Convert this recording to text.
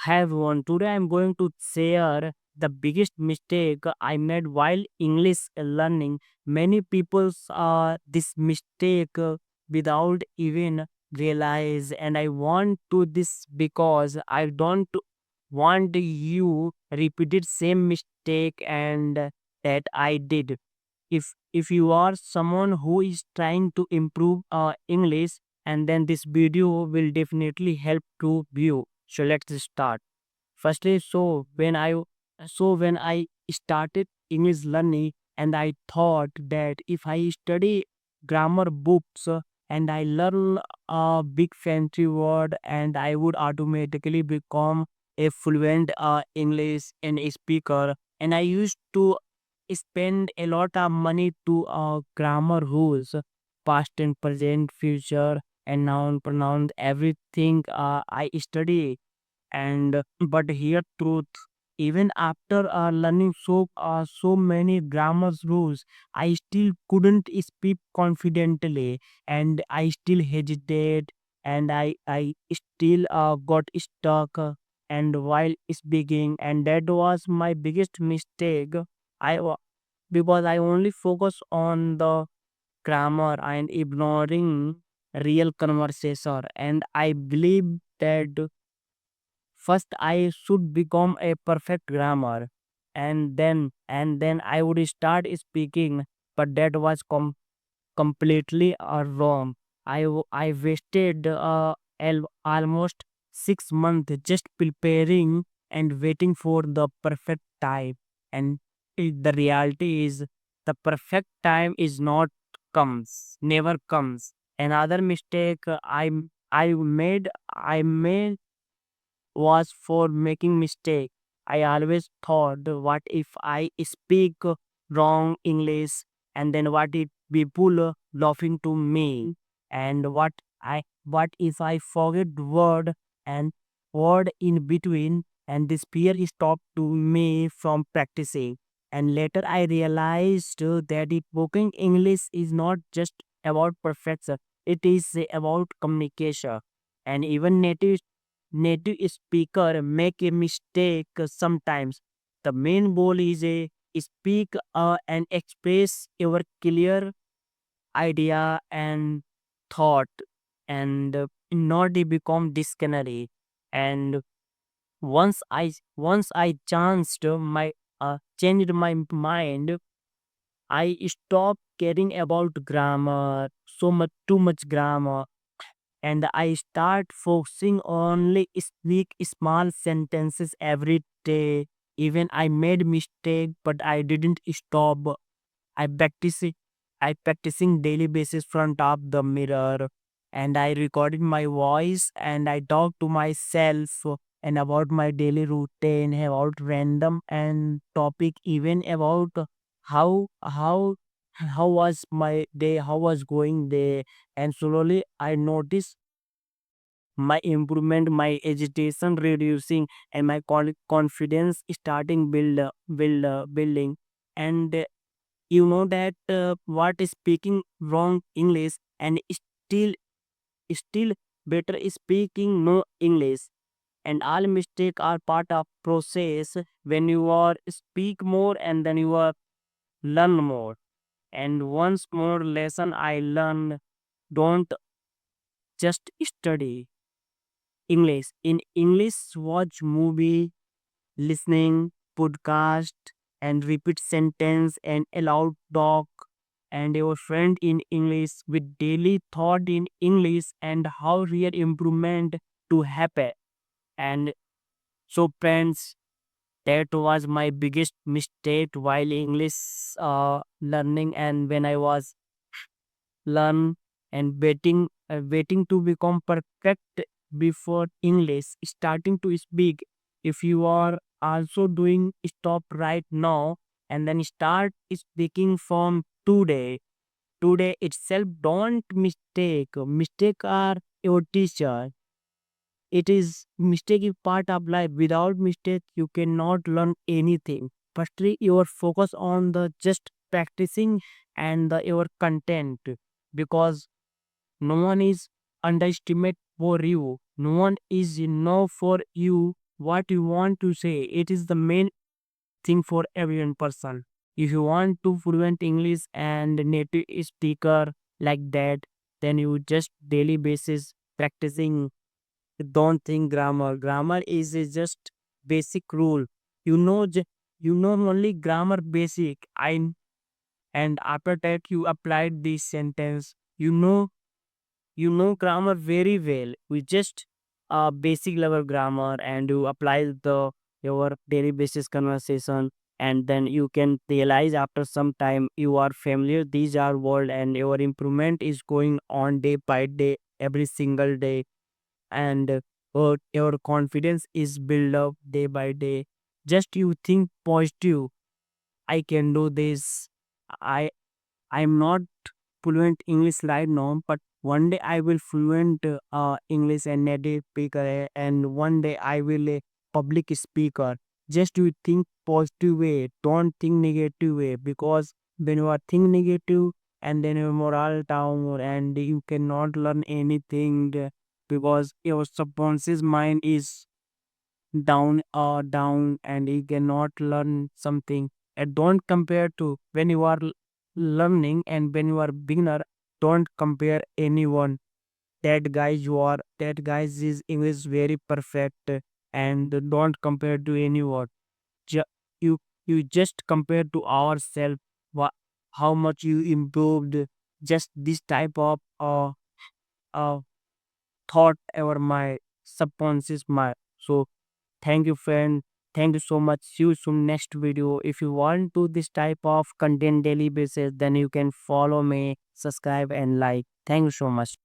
Hi everyone, today I'm going to share the biggest mistake I made while English learning. Many people this mistake without even realize, and I want to this because I don't want you repeated same mistake and that I did. If you are someone who is trying to improve English, and then this video will definitely help to you. So let's start. Firstly, so when I started English learning, and I thought that if I study grammar books and I learn a big fancy word, and I would automatically become a fluent English and a speaker. And I used to spend a lot of money to grammar rules, past and present, future, and noun, pronoun, everything I study. And but here truth, even after learning so many grammar rules, I still couldn't speak confidently, and I still hesitate, and I still got stuck and while speaking. And that was my biggest mistake. Because I only focus on the grammar and ignoring real conversation. And I believe that first I should become a perfect grammar, and then I would start speaking. But that was completely wrong. I wasted almost 6 months just preparing and waiting for the perfect time. And the reality is, the perfect time is not comes, never comes. Another mistake I made was for making mistake. I always thought, what if I speak wrong English, and then what if people laughing to me, and what if I forget word and word in between, and this fear stopped to me from practicing. And later I realized that spoken English is not just about perfection; it is about communication. And even native speaker make a mistake sometimes. The main goal is a speak and express your clear idea and thought, and not become dictionary. And once I changed my mind, I stopped caring about grammar, so much too much grammar, and I start focusing only speak small sentences every day. Even I made mistake, but I didn't stop. I practice it. I practicing daily basis front of the mirror, and I recorded my voice, and I talk to myself and about my daily routine, about random and topic, even about how was my day, how was going day. And slowly I noticed my improvement, my agitation reducing, and my confidence starting building. And you know that what is speaking wrong English, and still better is speaking no English. And all mistake are part of process. When you are speak more, and then you are learn more. And once more lesson I learned: don't just study English. In English, watch movie, listening podcast, and repeat sentence, and aloud talk, and your friend in English with daily thought in English, and how real improvement to happen. And so friends, that was my biggest mistake while English learning. And when I was learn and waiting to become perfect before English starting to speak. If you are also doing, stop right now, and then start speaking from today itself. Don't mistake are your teacher. It is mistake is part of life. Without mistake you cannot learn anything. Firstly, your focus on the just practicing and your content, because no one is underestimate for you. No one is enough for you. what you want to say. It is the main thing for every person. If you want to fluent English and native speaker like that, then you just daily basis practicing. Don't think grammar. Grammar is just basic rule. You know, you know only grammar basic. And after that you applied this sentence. You know grammar very well. We just basic level grammar, and you apply the your daily basis conversation, and then you can realize after some time you are familiar these are word, and your improvement is going on day by day, every single day. And your confidence is built up day by day. Just you think positive. I can do this. I'm not fluent English right now, but one day I will fluent English and native speaker, and one day I will a public speaker. Just you think positive way, don't think negative way, because when you are think negative, and then your morale down, and you cannot learn anything, because your subconscious mind is down, and you cannot learn something. And don't compare to when you are learning, and when you are beginner, don't compare anyone. That guys is English very perfect, and don't compare to anyone. Ju- you you just compare to ourselves, how much you improved. Just this type of uh thought over my subconscious mind. So thank you, friend. Thank you so much. See you soon next video. If you want to this type of content daily basis, then you can follow me, subscribe and like. Thank you so much.